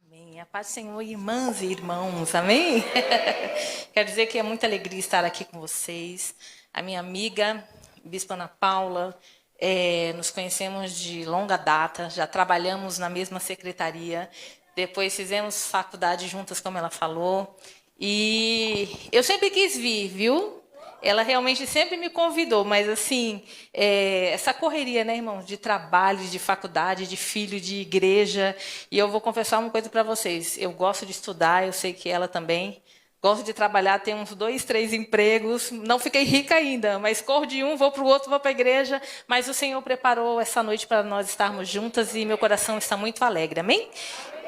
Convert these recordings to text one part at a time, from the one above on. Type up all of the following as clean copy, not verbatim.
Amém. A paz do Senhor, irmãs e irmãos, amém? Quero dizer que é muita alegria estar aqui com vocês. A minha amiga, Bispa Ana Paula, nos conhecemos de longa data, já trabalhamos na mesma secretaria, depois fizemos faculdade juntas, como ela falou, e eu sempre quis vir, viu? Ela realmente sempre me convidou, mas assim, essa correria, né, irmãos, de trabalho, de faculdade, de filho, de igreja, e eu vou confessar uma coisa para vocês, eu gosto de estudar, eu sei que ela também, gosto de trabalhar, tenho uns 2, 3 empregos, não fiquei rica ainda, mas corro de um, vou para o outro, vou para a igreja, mas o Senhor preparou essa noite para nós estarmos juntas e meu coração está muito alegre, amém?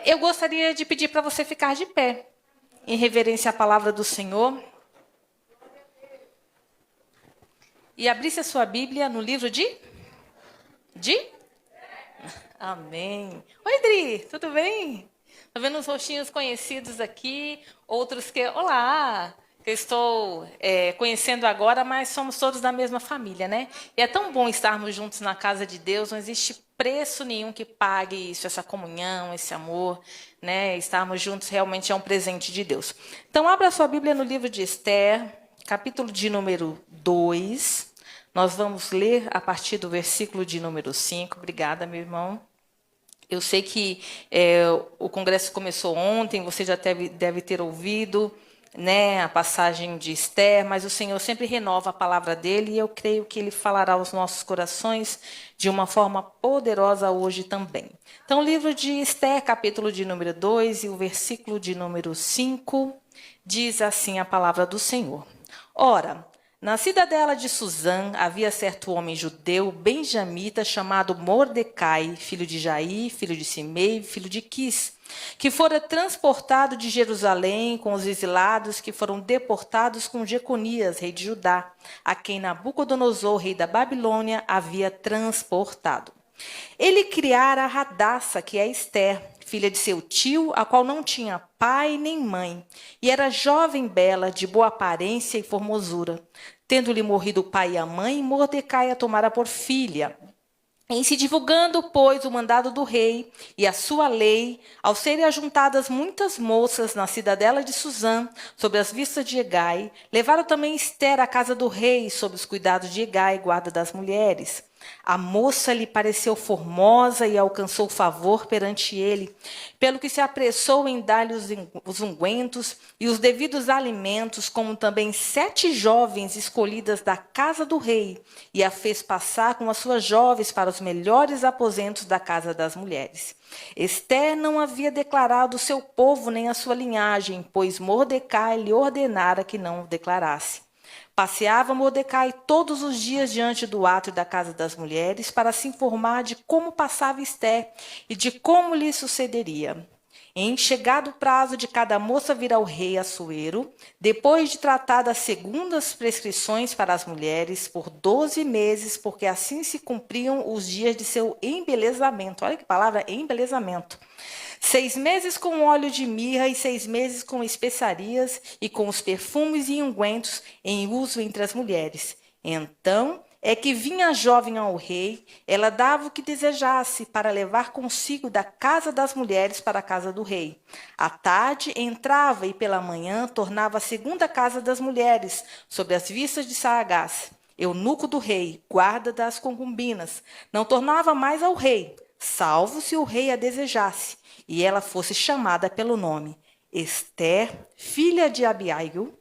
Eu gostaria de pedir para você ficar de pé, em reverência à palavra do Senhor, e abrisse a sua Bíblia no livro de? Amém. Oi, Dri, tudo bem? Estou vendo uns rostinhos conhecidos aqui, outros que... Olá! Que eu estou conhecendo agora, mas somos todos da mesma família, né? E é tão bom estarmos juntos na casa de Deus, não existe preço nenhum que pague isso, essa comunhão, esse amor, né? Estarmos juntos realmente é um presente de Deus. Então, abra a sua Bíblia no livro de Esther, capítulo de número 2. Nós vamos ler a partir do versículo de número 5. Obrigada, meu irmão. Eu sei que o congresso começou ontem, você já deve ter ouvido, né, a passagem de Esther, mas o Senhor sempre renova a palavra dele e eu creio que ele falará aos nossos corações de uma forma poderosa hoje também. Então, o livro de Esther, capítulo de número 2 e o versículo de número 5, diz assim a palavra do Senhor. Ora, na cidadela de Suzã havia certo homem judeu, benjamita, chamado Mordecai, filho de Jair, filho de Simei, filho de Quis, que fora transportado de Jerusalém com os exilados que foram deportados com Jeconias, rei de Judá, a quem Nabucodonosor, rei da Babilônia, havia transportado. Ele criara Radassa, que é Esther, filha de seu tio, a qual não tinha pai nem mãe, e era jovem bela, de boa aparência e formosura. Tendo-lhe morrido o pai e a mãe, Mordecai a tomara por filha. Em se divulgando, pois, o mandado do rei e a sua lei, ao serem ajuntadas muitas moças na cidadela de Suzã, sob as vistas de Hegai, levaram também Esther à casa do rei, sob os cuidados de Hegai, guarda das mulheres. A moça lhe pareceu formosa e alcançou favor perante ele, pelo que se apressou em dar-lhe os ungüentos e os devidos alimentos, como também 7 jovens escolhidas da casa do rei, e a fez passar com as suas jovens para os melhores aposentos da casa das mulheres. Esther não havia declarado o seu povo nem a sua linhagem, pois Mordecai lhe ordenara que não o declarasse. Passeava Mordecai todos os dias diante do átrio da casa das mulheres para se informar de como passava Esther e de como lhe sucederia. Em chegado o prazo de cada moça vir ao rei Assuero, depois de tratadas segundo as prescrições para as mulheres, por 12 meses, porque assim se cumpriam os dias de seu embelezamento. Olha que palavra, embelezamento. 6 meses com óleo de mirra e 6 meses com especiarias e com os perfumes e ungüentos em uso entre as mulheres. Então é que vinha a jovem ao rei, ela dava o que desejasse para levar consigo da casa das mulheres para a casa do rei. À tarde entrava e pela manhã tornava à segunda casa das mulheres, sob as vistas de Saagás, eunuco do rei, guarda das concubinas. Não tornava mais ao rei, salvo se o rei a desejasse, e ela fosse chamada pelo nome Esther, filha de Abiail,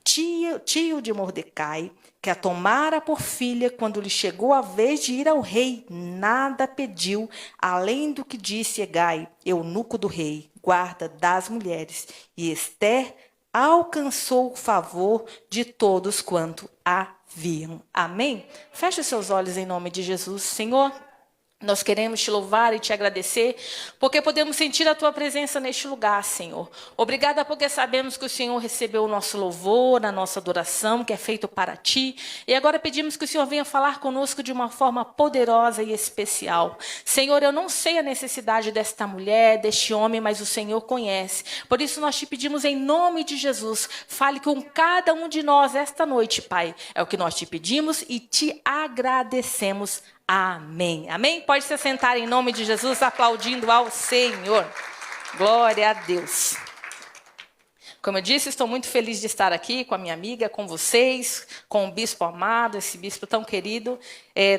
tio de Mordecai, que a tomara por filha quando lhe chegou a vez de ir ao rei, nada pediu, além do que disse Hegai, eunuco do rei, guarda das mulheres. E Esther alcançou o favor de todos quanto a viam. Amém? Feche seus olhos em nome de Jesus. Senhor, nós queremos te louvar e te agradecer, porque podemos sentir a tua presença neste lugar, Senhor. Obrigada porque sabemos que o Senhor recebeu o nosso louvor, a nossa adoração, que é feito para ti. E agora pedimos que o Senhor venha falar conosco de uma forma poderosa e especial. Senhor, eu não sei a necessidade desta mulher, deste homem, mas o Senhor conhece. Por isso nós te pedimos em nome de Jesus, fale com cada um de nós esta noite, Pai. É o que nós te pedimos e te agradecemos. Amém. Amém? Pode se sentar em nome de Jesus, aplaudindo ao Senhor. Glória a Deus. Como eu disse, estou muito feliz de estar aqui com a minha amiga, com vocês, com o bispo amado, esse bispo tão querido.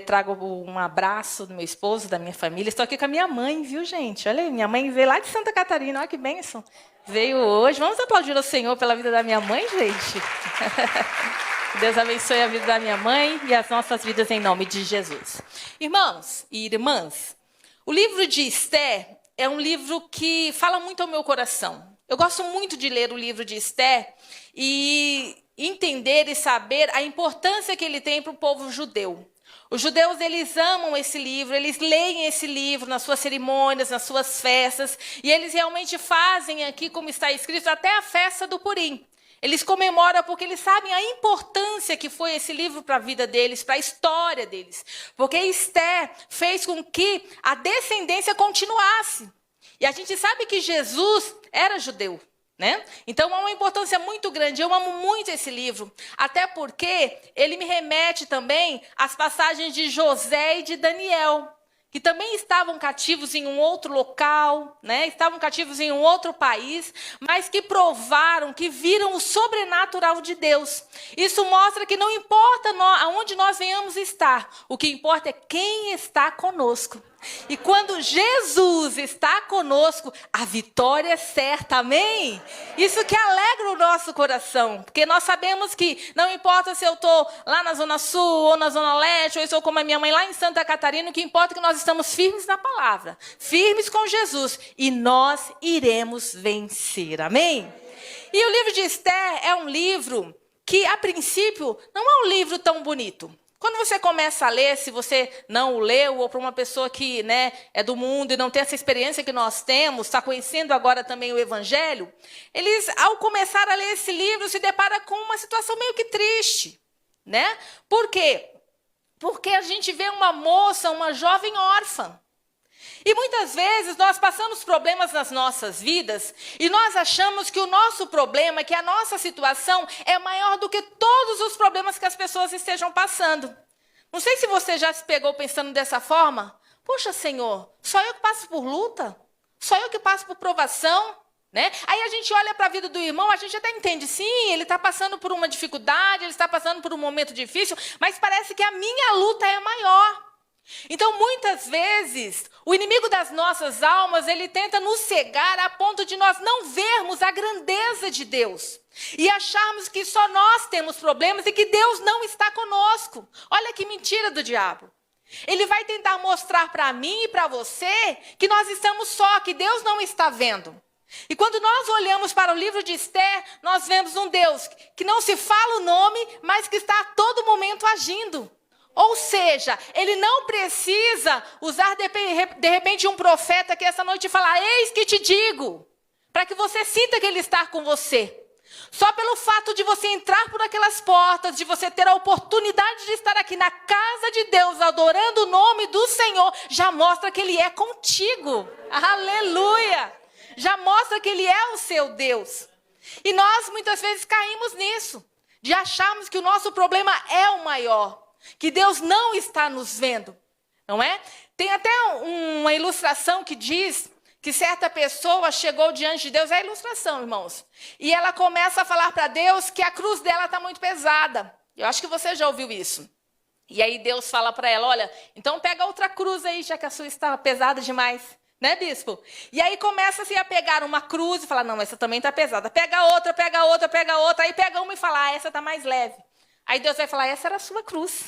Trago um abraço do meu esposo, da minha família. Estou aqui com a minha mãe, viu, gente? Olha aí, minha mãe veio lá de Santa Catarina, olha que bênção. Veio hoje. Vamos aplaudir ao Senhor pela vida da minha mãe, gente? Deus abençoe a vida da minha mãe e as nossas vidas em nome de Jesus. Irmãos e irmãs, o livro de Esther é um livro que fala muito ao meu coração. Eu gosto muito de ler o livro de Esther e entender e saber a importância que ele tem para o povo judeu. Os judeus, eles amam esse livro, eles leem esse livro nas suas cerimônias, nas suas festas, e eles realmente fazem aqui, como está escrito, até a festa do Purim. Eles comemoram porque eles sabem a importância que foi esse livro para a vida deles, para a história deles. Porque Esther fez com que a descendência continuasse. E a gente sabe que Jesus era judeu, né? Então há uma importância muito grande. Eu amo muito esse livro, até porque ele me remete também às passagens de José e de Daniel, que também estavam cativos em um outro local, né? Estavam cativos em um outro país, mas que provaram, que viram o sobrenatural de Deus. Isso mostra que não importa aonde nós venhamos estar, o que importa é quem está conosco. E quando Jesus está conosco, a vitória é certa, amém? Isso que alegra o nosso coração, porque nós sabemos que não importa se eu estou lá na Zona Sul, ou na Zona Leste, ou eu estou como a minha mãe lá em Santa Catarina, o que importa é que nós estamos firmes na palavra, firmes com Jesus, e nós iremos vencer, amém? E o livro de Esther é um livro que, a princípio, não é um livro tão bonito. Quando você começa a ler, se você não o leu, ou para uma pessoa que, né, é do mundo e não tem essa experiência que nós temos, está conhecendo agora também o Evangelho, eles, ao começar a ler esse livro, se depara com uma situação meio que triste, né? Por quê? Porque a gente vê uma moça, uma jovem órfã. E muitas vezes nós passamos problemas nas nossas vidas e nós achamos que o nosso problema, que a nossa situação é maior do que todos os problemas que as pessoas estejam passando. Não sei se você já se pegou pensando dessa forma. Poxa, Senhor, só eu que passo por luta? Só eu que passo por provação? Né? Aí a gente olha para a vida do irmão, a gente até entende, sim, ele está passando por uma dificuldade, ele está passando por um momento difícil, mas parece que a minha luta é maior. Então, muitas vezes, o inimigo das nossas almas, ele tenta nos cegar a ponto de nós não vermos a grandeza de Deus. E acharmos que só nós temos problemas e que Deus não está conosco. Olha que mentira do diabo. Ele vai tentar mostrar para mim e para você que nós estamos só, que Deus não está vendo. E quando nós olhamos para o livro de Esther, nós vemos um Deus que não se fala o nome, mas que está a todo momento agindo. Ou seja, ele não precisa usar de repente um profeta aqui essa noite e falar, eis que te digo, para que você sinta que ele está com você. Só pelo fato de você entrar por aquelas portas, de você ter a oportunidade de estar aqui na casa de Deus, adorando o nome do Senhor, já mostra que ele é contigo. Aleluia! Já mostra que ele é o seu Deus. E nós muitas vezes caímos nisso, de acharmos que o nosso problema é o maior. Que Deus não está nos vendo, não é? Tem até uma ilustração que diz que certa pessoa chegou diante de Deus, é a ilustração, irmãos, e ela começa a falar para Deus que a cruz dela está muito pesada. Eu acho que você já ouviu isso. E aí Deus fala para ela, olha, então pega outra cruz aí, já que a sua está pesada demais. Né, bispo? E aí começa-se a pegar uma cruz e falar, não, essa também está pesada. Pega outra, pega outra, pega outra, aí pega uma e fala, essa está mais leve. Aí Deus vai falar, essa era a sua cruz.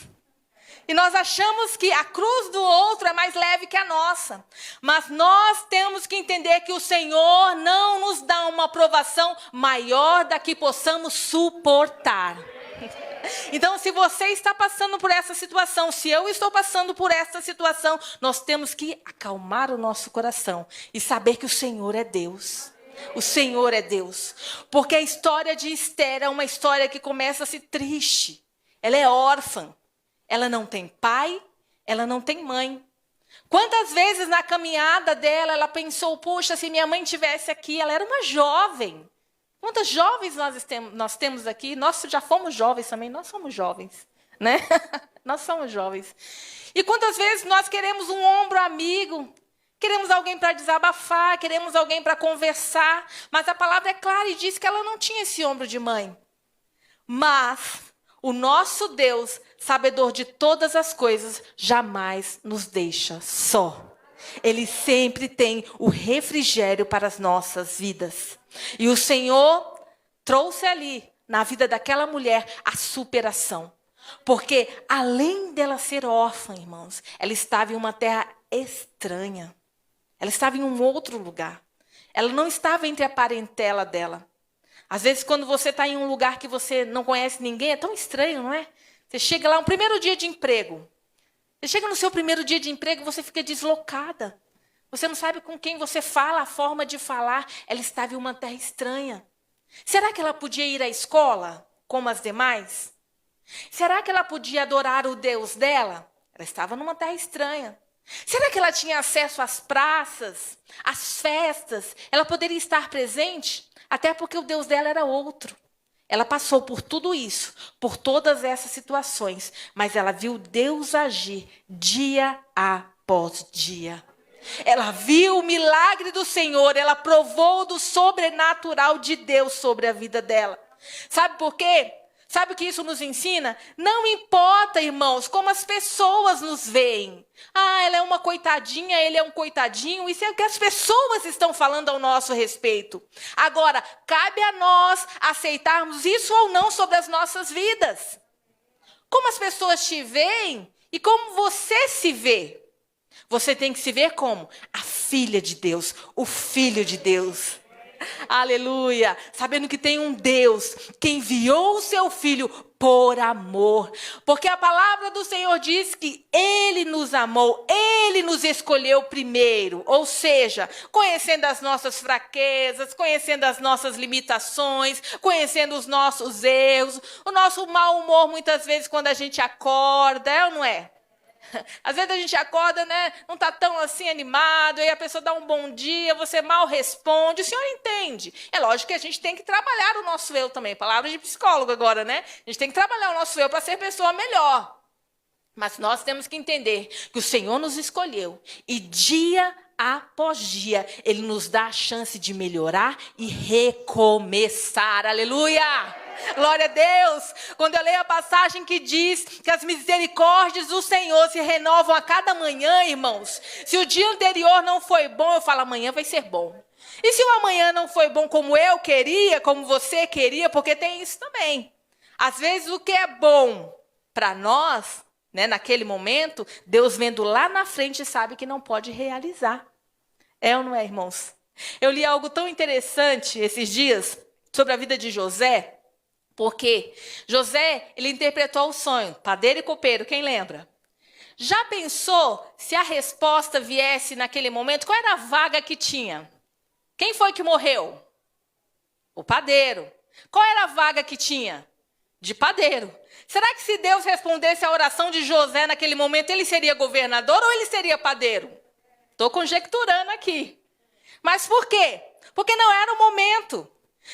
E nós achamos que a cruz do outro é mais leve que a nossa. Mas nós temos que entender que o Senhor não nos dá uma provação maior da que possamos suportar. Então, se você está passando por essa situação, se eu estou passando por essa situação, nós temos que acalmar o nosso coração e saber que o Senhor é Deus. O Senhor é Deus. Porque a história de Esther é uma história que começa-se triste. Ela é órfã. Ela não tem pai, ela não tem mãe. Quantas vezes na caminhada dela ela pensou, poxa, se minha mãe estivesse aqui, ela era uma jovem. Quantas jovens nós temos aqui? Nós já fomos jovens também, nós somos jovens, né? Nós somos jovens. E quantas vezes nós queremos um ombro amigo Queremos alguém para desabafar, queremos alguém para conversar. Mas a palavra é clara e diz que ela não tinha esse ombro de mãe. Mas o nosso Deus, sabedor de todas as coisas, jamais nos deixa só. Ele sempre tem o refrigério para as nossas vidas. E o Senhor trouxe ali, na vida daquela mulher, a superação. Porque além dela ser órfã, irmãos, ela estava em uma terra estranha. Ela estava em um outro lugar. Ela não estava entre a parentela dela. Às vezes, quando você está em um lugar que você não conhece ninguém, é tão estranho, não é? Você chega lá, um primeiro dia de emprego. Você chega no seu primeiro dia de emprego, você fica deslocada. Você não sabe com quem você fala, a forma de falar. Ela estava em uma terra estranha. Será que ela podia ir à escola, como as demais? Será que ela podia adorar o Deus dela? Ela estava numa terra estranha. Será que ela tinha acesso às praças, às festas? Ela poderia estar presente? Até porque o Deus dela era outro. Ela passou por tudo isso, por todas essas situações, mas ela viu Deus agir dia após dia. Ela viu o milagre do Senhor, ela provou do sobrenatural de Deus sobre a vida dela. Sabe por quê? Sabe o que isso nos ensina? Não importa, irmãos, como as pessoas nos veem. Ah, ela é uma coitadinha, ele é um coitadinho. Isso é o que as pessoas estão falando ao nosso respeito. Agora, cabe a nós aceitarmos isso ou não sobre as nossas vidas. Como as pessoas te veem e como você se vê. Você tem que se ver como a filha de Deus, o filho de Deus. Aleluia, sabendo que tem um Deus que enviou o seu Filho por amor, porque a palavra do Senhor diz que Ele nos amou, Ele nos escolheu primeiro, ou seja, conhecendo as nossas fraquezas, conhecendo as nossas limitações, conhecendo os nossos erros, o nosso mau humor muitas vezes quando a gente acorda, é ou não é? Às vezes a gente acorda, né, não está tão assim animado, aí a pessoa dá um bom dia, você mal responde, o senhor entende. É lógico que a gente tem que trabalhar o nosso eu também, palavra de psicólogo agora, né? A gente tem que trabalhar o nosso eu para ser pessoa melhor. Mas nós temos que entender que o Senhor nos escolheu e dia após dia Ele nos dá a chance de melhorar e recomeçar. Aleluia! Glória a Deus! Quando eu leio a passagem que diz que as misericórdias do Senhor se renovam a cada manhã, irmãos. Se o dia anterior não foi bom, eu falo, amanhã vai ser bom. E se o amanhã não foi bom como eu queria, como você queria, porque tem isso também. Às vezes o que é bom para nós, né, naquele momento, Deus vendo lá na frente sabe que não pode realizar. É ou não é, irmãos? Eu li algo tão interessante esses dias sobre a vida de José. Porque José, ele interpretou o sonho, padeiro e copeiro, quem lembra? Já pensou se a resposta viesse naquele momento? Qual era a vaga que tinha? Quem foi que morreu? O padeiro. Qual era a vaga que tinha? De padeiro. Será que se Deus respondesse à oração de José naquele momento, ele seria governador ou ele seria padeiro? Estou conjecturando aqui. Mas por quê? Porque não era o momento.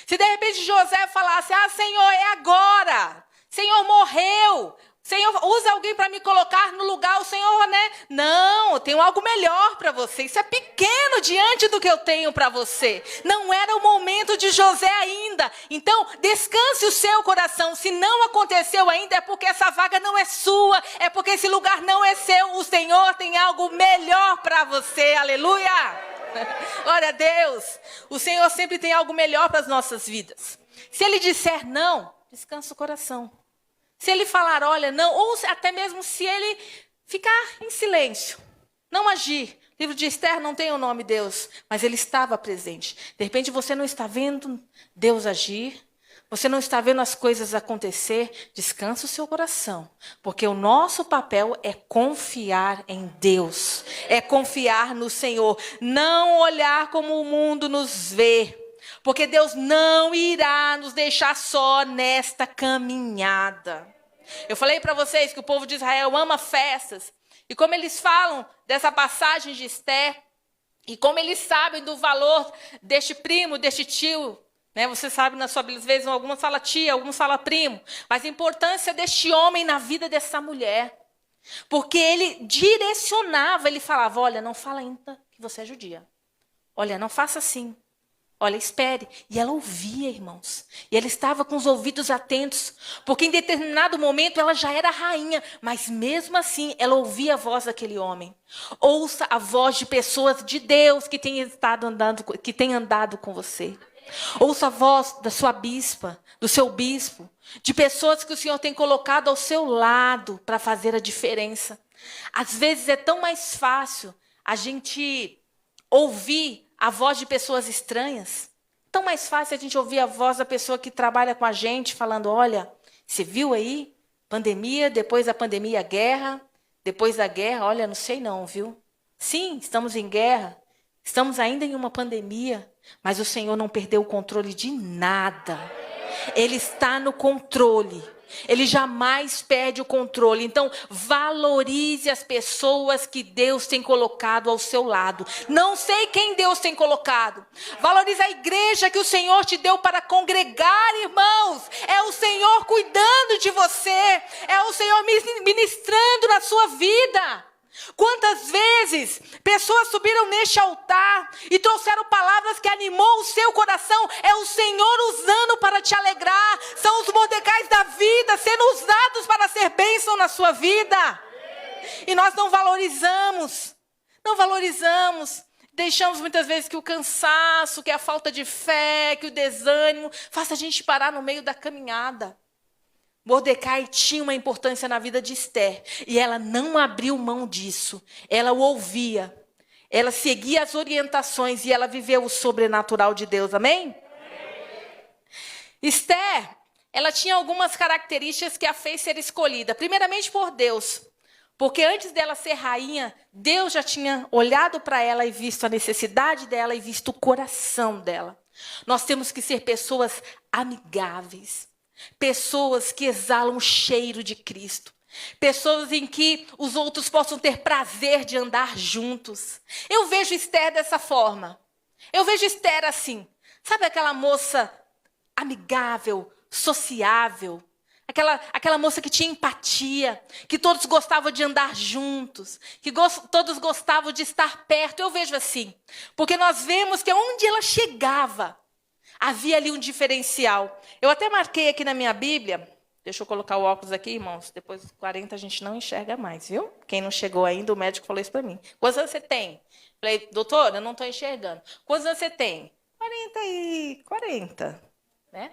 Se de repente José falasse, Senhor, é agora. Senhor, morreu. Senhor, usa alguém para me colocar no lugar. O Senhor, né? Não, eu tenho algo melhor para você. Isso é pequeno diante do que eu tenho para você. Não era o momento de José ainda. Então, descanse o seu coração. Se não aconteceu ainda, é porque essa vaga não é sua. É porque esse lugar não é seu. O Senhor tem algo melhor para você. Aleluia! Glória a Deus. O Senhor sempre tem algo melhor para as nossas vidas. Se Ele disser não, descansa o coração. Se Ele falar, olha, não, ou até mesmo se Ele ficar em silêncio, não agir. O livro de Esther não tem o nome Deus, mas Ele estava presente. De repente você não está vendo Deus agir, você não está vendo as coisas acontecer, descansa o seu coração. Porque o nosso papel é confiar em Deus, é confiar no Senhor, não olhar como o mundo nos vê. Porque Deus não irá nos deixar só nesta caminhada. Eu falei para vocês que o povo de Israel ama festas. E como eles falam dessa passagem de Esther, e como eles sabem do valor deste primo, deste tio, né? Você sabe na sua Bíblia, às vezes algumas falam tia, alguns falam primo. Mas a importância deste homem na vida dessa mulher. Porque ele direcionava, ele falava, olha, não fala ainda que você é judia. Olha, não faça assim. Olha, espere. E ela ouvia, irmãos. E ela estava com os ouvidos atentos. Porque em determinado momento ela já era rainha. Mas mesmo assim, ela ouvia a voz daquele homem. Ouça a voz de pessoas de Deus que têm andado com você. Ouça a voz da sua bispa, do seu bispo. De pessoas que o Senhor tem colocado ao seu lado para fazer a diferença. Às vezes é tão mais fácil a gente ouvir a voz de pessoas estranhas. Tão mais fácil a gente ouvir a voz da pessoa que trabalha com a gente, falando, olha, você viu aí? Pandemia, depois da pandemia, guerra. Depois da guerra, olha, não sei não, viu? Sim, estamos em guerra. Estamos ainda em uma pandemia. Mas o Senhor não perdeu o controle de nada. Ele está no controle. Ele jamais perde o controle. Então, valorize as pessoas que Deus tem colocado ao seu lado. Não sei quem Deus tem colocado. Valorize a igreja que o Senhor te deu para congregar, irmãos. É o Senhor cuidando de você. É o Senhor ministrando na sua vida. Quantas vezes pessoas subiram neste altar e trouxeram palavras que animou o seu coração? É o Senhor usando para te alegrar. São os Mordecais da vida sendo usados para ser bênção na sua vida. E nós não valorizamos. Não valorizamos. Deixamos muitas vezes que o cansaço, que a falta de fé, que o desânimo faça a gente parar no meio da caminhada. Mordecai tinha uma importância na vida de Esther. E ela não abriu mão disso. Ela o ouvia. Ela seguia as orientações e ela viveu o sobrenatural de Deus. Amém? Esther, ela tinha algumas características que a fez ser escolhida. Primeiramente por Deus. Porque antes dela ser rainha, Deus já tinha olhado para ela e visto a necessidade dela e visto o coração dela. Nós temos que ser pessoas amigáveis. Pessoas que exalam o cheiro de Cristo. Pessoas em que os outros possam ter prazer de andar juntos. Eu vejo Esther dessa forma. Eu vejo Esther assim. Sabe aquela moça amigável, sociável? Aquela moça que tinha empatia. Que todos gostavam de andar juntos. Que todos gostavam de estar perto. Eu vejo assim. Porque nós vemos que onde ela chegava, havia ali um diferencial. Eu até marquei aqui na minha Bíblia. Deixa eu colocar o óculos aqui, irmãos. Depois dos 40 a gente não enxerga mais, viu? Quem não chegou ainda, o médico falou isso para mim. Quantos anos você tem? Falei, doutor, eu não estou enxergando. Quantos anos você tem? 40. Né?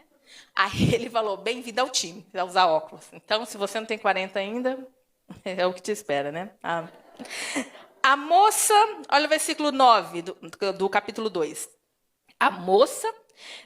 Aí ele falou, bem-vindo ao time, vai usar óculos. Então, se você não tem 40 ainda, é o que te espera, né? A moça, olha o versículo 9 do capítulo 2. A moça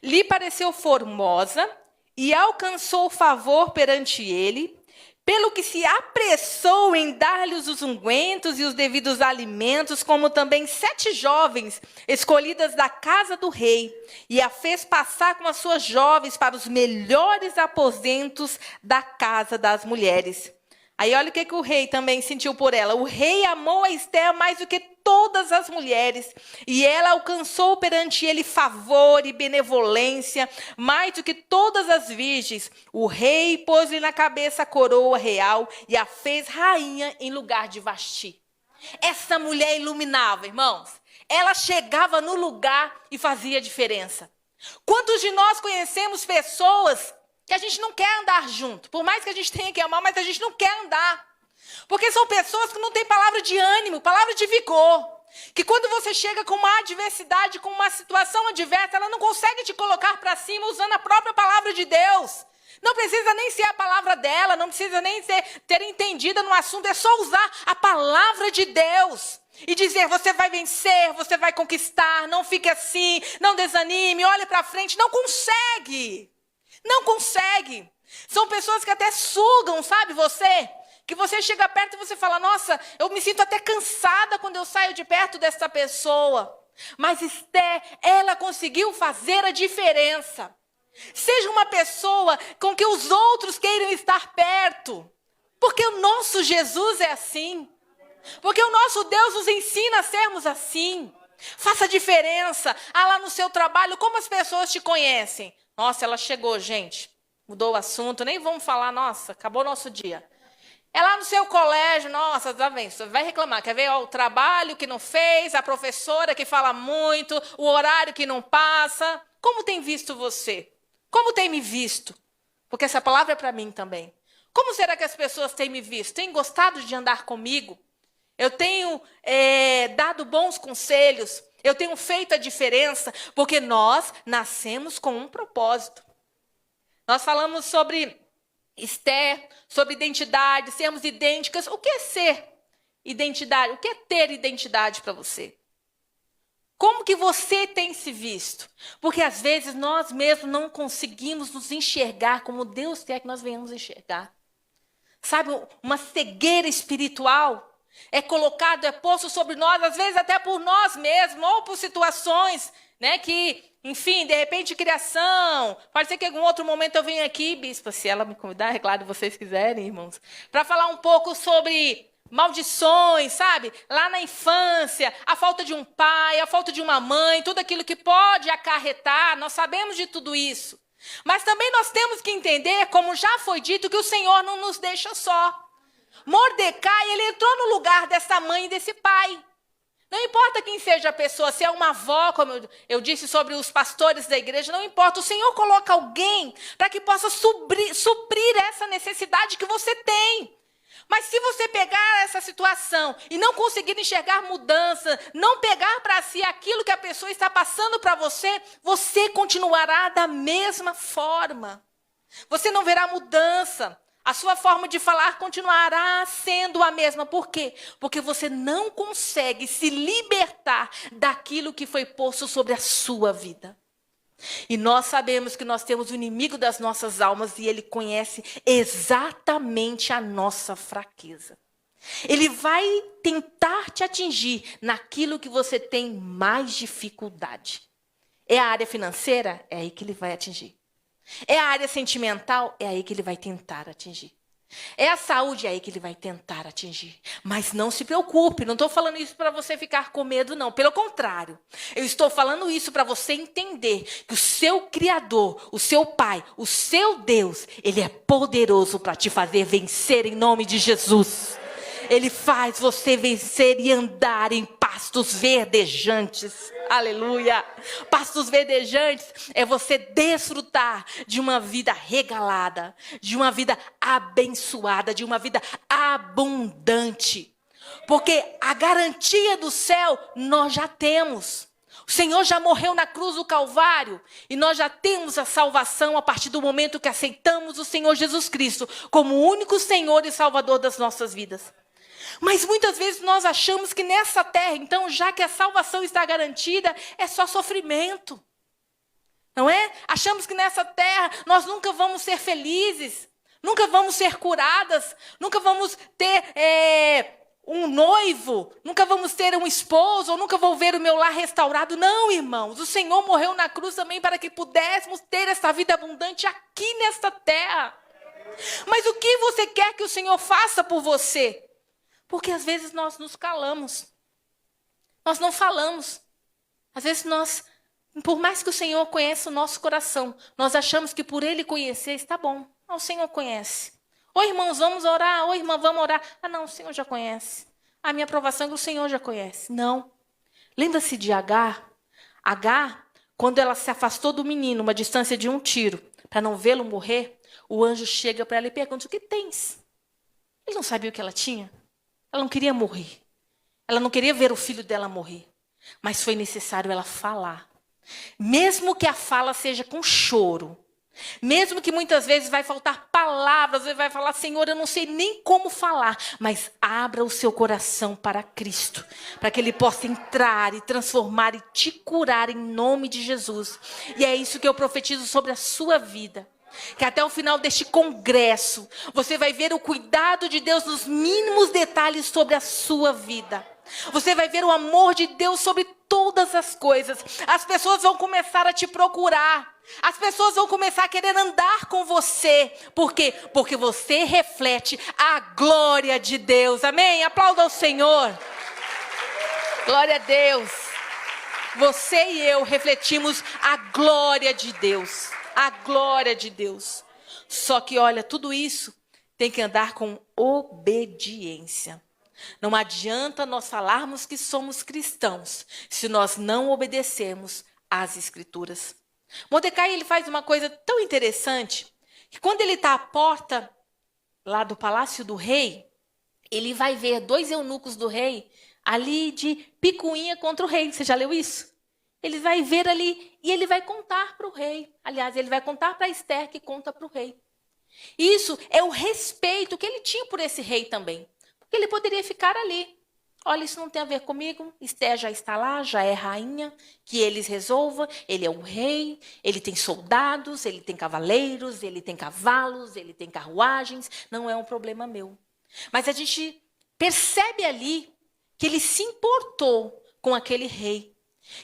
lhe pareceu formosa e alcançou favor perante ele, pelo que se apressou em dar-lhe os ungüentos e os devidos alimentos, como também 7 jovens escolhidas da casa do rei, e a fez passar com as suas jovens para os melhores aposentos da casa das mulheres. Aí olha o que o rei também sentiu por ela. O rei amou a Esther mais do que todas as mulheres, e ela alcançou perante ele favor e benevolência, mais do que todas as virgens. O rei pôs-lhe na cabeça a coroa real e a fez rainha em lugar de Vasti. Essa mulher iluminava, irmãos. Ela chegava no lugar e fazia diferença. Quantos de nós conhecemos pessoas que a gente não quer andar junto? Por mais que a gente tenha que amar, mas a gente não quer andar. Porque são pessoas que não têm palavra de ânimo, palavra de vigor. Que quando você chega com uma adversidade, com uma situação adversa, ela não consegue te colocar para cima usando a própria palavra de Deus. Não precisa nem ser a palavra dela, não precisa nem ter entendida no assunto, é só usar a palavra de Deus. E dizer, você vai vencer, você vai conquistar, não fique assim, não desanime, olhe para frente. Não consegue. Não consegue. São pessoas que até sugam, sabe você? Que você chega perto e você fala, nossa, eu me sinto até cansada quando eu saio de perto dessa pessoa. Mas Esther, ela conseguiu fazer a diferença. Seja uma pessoa com que os outros queiram estar perto. Porque o nosso Jesus é assim. Porque o nosso Deus nos ensina a sermos assim. Faça diferença. Lá no seu trabalho, como as pessoas te conhecem? Nossa, ela chegou, gente. Mudou o assunto, nem vamos falar, nossa, acabou o nosso dia. É lá no seu colégio, nossa, tá bem, você vai reclamar, quer ver ó, o trabalho que não fez, a professora que fala muito, o horário que não passa. Como tem visto você? Como tem me visto? Porque essa palavra é para mim também. Como será que as pessoas têm me visto? Têm gostado de andar comigo? Eu tenho dado bons conselhos? Eu tenho feito a diferença? Porque nós nascemos com um propósito. Nós falamos sobre Esther, sobre identidade, sermos idênticas. O que é ser identidade? O que é ter identidade para você? Como que você tem se visto? Porque às vezes nós mesmos não conseguimos nos enxergar como Deus quer que nós venhamos enxergar. Sabe, uma cegueira espiritual é colocado, é posto sobre nós, às vezes até por nós mesmos, ou por situações, né, que, enfim, de repente criação. Pode ser que em algum outro momento eu venha aqui, bispa, se ela me convidar, é claro, se vocês quiserem, irmãos, para falar um pouco sobre maldições, sabe? Lá na infância, a falta de um pai, a falta de uma mãe, tudo aquilo que pode acarretar, nós sabemos de tudo isso. Mas também nós temos que entender, como já foi dito, que o Senhor não nos deixa só. Mordecai, ele entrou no lugar dessa mãe e desse pai. Não importa quem seja a pessoa, se é uma avó, como eu disse sobre os pastores da igreja, não importa. O Senhor coloca alguém para que possa suprir essa necessidade que você tem. Mas se você pegar essa situação e não conseguir enxergar mudança, não pegar para si aquilo que a pessoa está passando para você, você continuará da mesma forma. Você não verá mudança. A sua forma de falar continuará sendo a mesma. Por quê? Porque você não consegue se libertar daquilo que foi posto sobre a sua vida. E nós sabemos que nós temos o inimigo das nossas almas e ele conhece exatamente a nossa fraqueza. Ele vai tentar te atingir naquilo que você tem mais dificuldade. É a área financeira? É aí que ele vai atingir. É a área sentimental? É aí que ele vai tentar atingir. É a saúde? É aí que ele vai tentar atingir. Mas não se preocupe, não estou falando isso para você ficar com medo, não. Pelo contrário, eu estou falando isso para você entender que o seu Criador, o seu Pai, o seu Deus, Ele é poderoso para te fazer vencer em nome de Jesus. Ele faz você vencer e andar em pastos verdejantes. Aleluia. Pastos verdejantes é você desfrutar de uma vida regalada, de uma vida abençoada, de uma vida abundante. Porque a garantia do céu nós já temos. O Senhor já morreu na cruz do Calvário e nós já temos a salvação a partir do momento que aceitamos o Senhor Jesus Cristo como o único Senhor e Salvador das nossas vidas. Mas muitas vezes nós achamos que nessa terra, então, já que a salvação está garantida, é só sofrimento. Não é? Achamos que nessa terra nós nunca vamos ser felizes, nunca vamos ser curadas, nunca vamos ter um noivo, nunca vamos ter um esposo, ou nunca vou ver o meu lar restaurado. Não, irmãos, o Senhor morreu na cruz também para que pudéssemos ter essa vida abundante aqui nesta terra. Mas o que você quer que o Senhor faça por você? Porque às vezes nós nos calamos. Nós não falamos. Às vezes nós, por mais que o Senhor conheça o nosso coração, nós achamos que por Ele conhecer está bom. Ah, o Senhor conhece. Oi, irmãos, vamos orar. Oi, irmã, vamos orar. Ah, não, o Senhor já conhece. A minha aprovação é que o Senhor já conhece. Não. Lembra-se de Agar? Agar, quando ela se afastou do menino, uma distância de um tiro, para não vê-lo morrer, o anjo chega para ela e pergunta: o que tens? Ele não sabia o que ela tinha. Ela não queria morrer. Ela não queria ver o filho dela morrer. Mas foi necessário ela falar. Mesmo que a fala seja com choro. Mesmo que muitas vezes vai faltar palavras. Você vai falar: Senhor, eu não sei nem como falar. Mas abra o seu coração para Cristo. Para que Ele possa entrar e transformar e te curar em nome de Jesus. E é isso que eu profetizo sobre a sua vida. Que até o final deste congresso, você vai ver o cuidado de Deus nos mínimos detalhes sobre a sua vida. Você vai ver o amor de Deus sobre todas as coisas. As pessoas vão começar a te procurar. As pessoas vão começar a querer andar com você. Por quê? Porque você reflete a glória de Deus. Amém? Aplauda ao Senhor. Glória a Deus. Você e eu refletimos a glória de Deus. A glória de Deus. Só que olha, tudo isso tem que andar com obediência. Não adianta nós falarmos que somos cristãos se nós não obedecermos às Escrituras. Mordecai, ele faz uma coisa tão interessante, que quando ele está à porta lá do palácio do rei, ele vai ver 2 eunucos do rei ali de picuinha contra o rei. Você já leu isso? Ele vai ver ali e ele vai contar para o rei. Aliás, ele vai contar para Esther, que conta para o rei. Isso é o respeito que ele tinha por esse rei também. Porque ele poderia ficar ali. Olha, isso não tem a ver comigo. Esther já está lá, já é rainha. Que eles resolvam. Ele é um rei, ele tem soldados, ele tem cavaleiros, ele tem cavalos, ele tem carruagens. Não é um problema meu. Mas a gente percebe ali que ele se importou com aquele rei.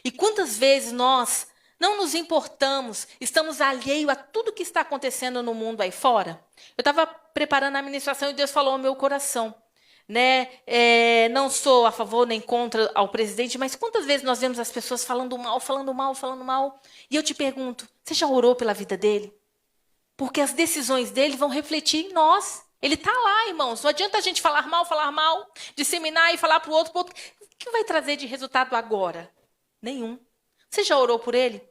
E quantas vezes nós não nos importamos, estamos alheios a tudo que está acontecendo no mundo aí fora? Eu estava preparando a ministração e Deus falou ao meu coração. Não sou a favor nem contra ao presidente, mas quantas vezes nós vemos as pessoas falando mal, falando mal, falando mal? E eu te pergunto, você já orou pela vida dele? Porque as decisões dele vão refletir em nós. Ele está lá, irmãos. Não adianta a gente falar mal, disseminar e falar para o outro. O que vai trazer de resultado agora? Nenhum. Você já orou por ele?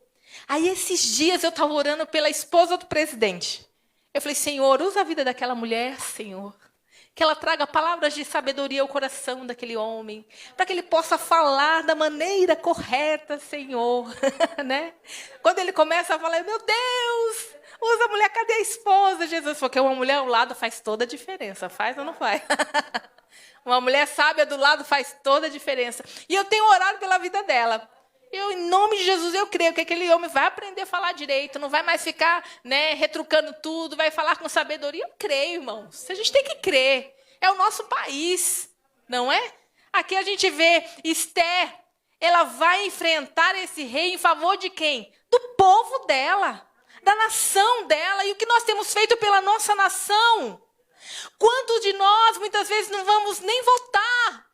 Aí, esses dias, eu estava orando pela esposa do presidente. Eu falei, Senhor, usa a vida daquela mulher, Senhor. Que ela traga palavras de sabedoria ao coração daquele homem. Para que ele possa falar da maneira correta, Senhor. Né? Quando ele começa a falar, meu Deus, usa a mulher, cadê a esposa? Jesus, porque uma mulher ao lado faz toda a diferença. Faz ou não faz? Uma mulher sábia do lado faz toda a diferença. E eu tenho orado pela vida dela. Eu, em nome de Jesus, eu creio que aquele homem vai aprender a falar direito, não vai mais ficar, retrucando tudo, vai falar com sabedoria. Eu creio, irmãos. A gente tem que crer. É o nosso país, não é? Aqui a gente vê Esther, ela vai enfrentar esse rei em favor de quem? Do povo dela, da nação dela. E o que nós temos feito pela nossa nação? Quantos de nós, muitas vezes, não vamos nem votar?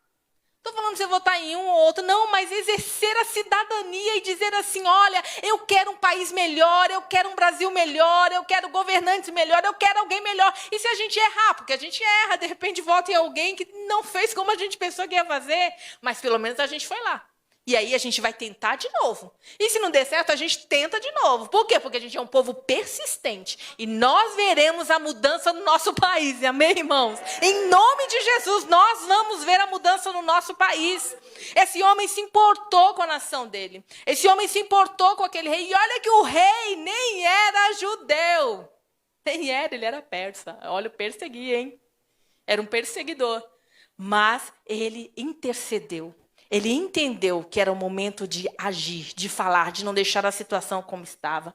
Estou falando de você votar em um ou outro, não, mas exercer a cidadania e dizer assim, olha, eu quero um país melhor, eu quero um Brasil melhor, eu quero governantes melhor, eu quero alguém melhor. E se a gente errar? Porque a gente erra, de repente vota em alguém que não fez como a gente pensou que ia fazer, mas pelo menos a gente foi lá. E aí a gente vai tentar de novo. E se não der certo, a gente tenta de novo. Por quê? Porque a gente é um povo persistente. E nós veremos a mudança no nosso país. Amém, irmãos? Em nome de Jesus, nós vamos ver a mudança no nosso país. Esse homem se importou com a nação dele. Esse homem se importou com aquele rei. E olha que o rei nem era judeu. Nem era, ele era persa. Olha, o perseguia, hein? Era um perseguidor. Mas ele intercedeu. Ele entendeu que era o momento de agir, de falar, de não deixar a situação como estava.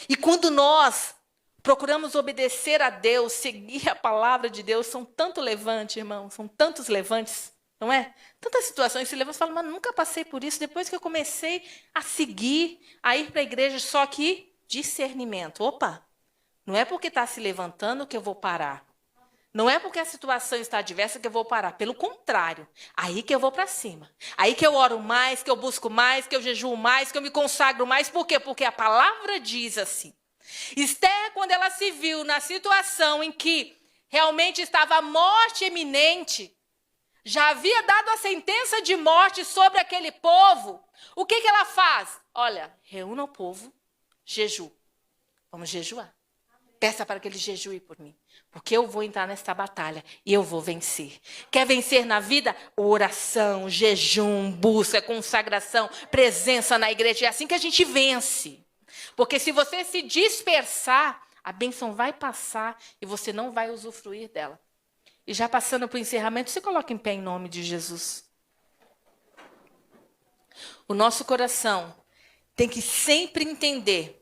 E quando nós procuramos obedecer a Deus, seguir a palavra de Deus, são tanto levantes, irmãos, são tantos levantes, não é? Tantas situações se levantam e falam, mas nunca passei por isso, depois que eu comecei a seguir, a ir para a igreja, só que discernimento. Opa, não é porque está se levantando que eu vou parar. Não é porque a situação está adversa que eu vou parar. Pelo contrário, aí que eu vou para cima. Aí que eu oro mais, que eu busco mais, que eu jejuo mais, que eu me consagro mais. Por quê? Porque a palavra diz assim. Esther, quando ela se viu na situação em que realmente estava a morte iminente, já havia dado a sentença de morte sobre aquele povo, o que ela faz? Olha, reúna o povo, jejum. Vamos jejuar. Peça para que ele jejue por mim. Porque eu vou entrar nesta batalha e eu vou vencer. Quer vencer na vida? Oração, jejum, busca, consagração, presença na igreja. É assim que a gente vence. Porque se você se dispersar, a bênção vai passar e você não vai usufruir dela. E já passando para o encerramento, você coloca em pé em nome de Jesus. O nosso coração tem que sempre entender,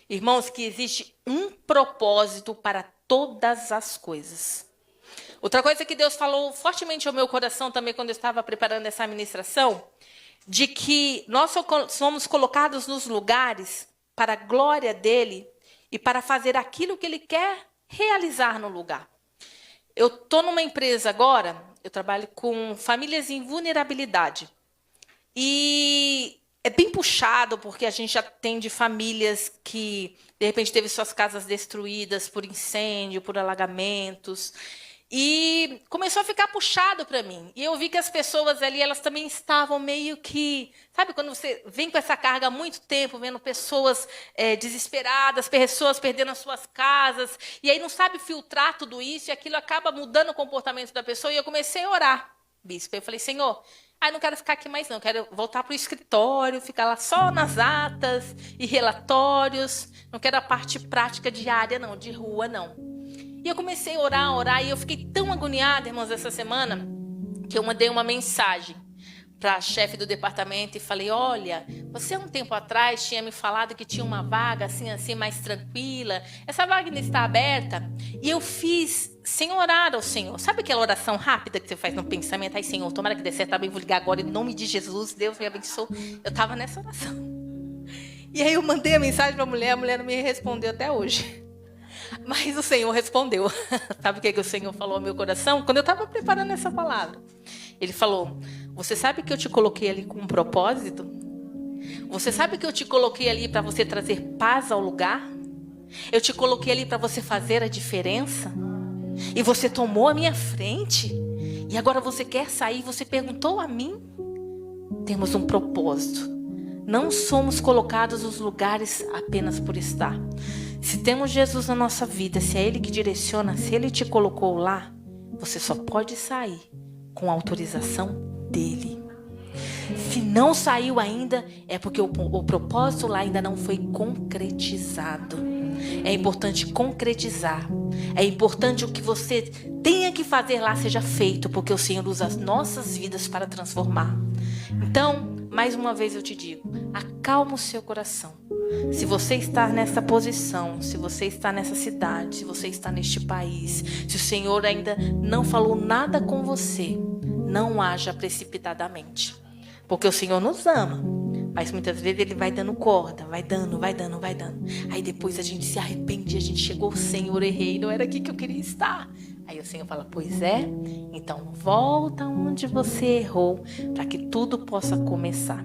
irmãos, que existe um propósito para todas as coisas. Outra coisa que Deus falou fortemente ao meu coração também quando eu estava preparando essa ministração, de que nós somos colocados nos lugares para a glória dele e para fazer aquilo que ele quer realizar no lugar. Eu estou numa empresa agora, eu trabalho com famílias em vulnerabilidade. E é bem puxado, porque a gente atende famílias que, de repente, teve suas casas destruídas por incêndio, por alagamentos. E começou a ficar puxado para mim. E eu vi que as pessoas ali, elas também estavam meio que... Sabe quando você vem com essa carga há muito tempo, vendo pessoas desesperadas, pessoas perdendo as suas casas, e aí não sabe filtrar tudo isso, e aquilo acaba mudando o comportamento da pessoa. E eu comecei a orar, bispo. Eu falei, Senhor, não quero ficar aqui mais não, quero voltar para o escritório, ficar lá só nas atas e relatórios, não quero a parte prática diária não, de rua não. E eu comecei a orar, e eu fiquei tão agoniada, irmãos, essa semana, que eu mandei uma mensagem para a chefe do departamento e falei, olha, você há um tempo atrás tinha me falado que tinha uma vaga assim, mais tranquila, essa vaga ainda está aberta, e eu fiz sem orar ao Senhor. Sabe aquela oração rápida que você faz no pensamento? Ai, Senhor, tomara que dê certo, também vou ligar agora em nome de Jesus, Deus me abençoe. Eu estava nessa oração. E aí eu mandei a mensagem para a mulher não me respondeu até hoje. Mas o Senhor respondeu. Sabe o que o Senhor falou ao meu coração? Quando eu estava preparando essa palavra. Ele falou, você sabe que eu te coloquei ali com um propósito? Você sabe que eu te coloquei ali para você trazer paz ao lugar? Eu te coloquei ali para você fazer a diferença? E você tomou a minha frente? E agora você quer sair? Você perguntou a mim? Temos um propósito. Não somos colocados nos lugares apenas por estar. Se temos Jesus na nossa vida, se é Ele que direciona, se Ele te colocou lá, você só pode sair com a autorização dEle. Se não saiu ainda, é porque o propósito lá ainda não foi concretizado. É importante concretizar. É importante o que você tenha que fazer lá seja feito, porque o Senhor usa as nossas vidas para transformar. Então, mais uma vez eu te digo, acalma o seu coração. Se você está nessa posição, se você está nessa cidade, se você está neste país, se o Senhor ainda não falou nada com você, não haja precipitadamente. Porque o Senhor nos ama, mas muitas vezes Ele vai dando corda, vai dando. Aí depois a gente se arrepende, a gente chegou, Senhor, errei, não era aqui que eu queria estar. Aí o Senhor fala, pois é, então volta onde você errou, para que tudo possa começar.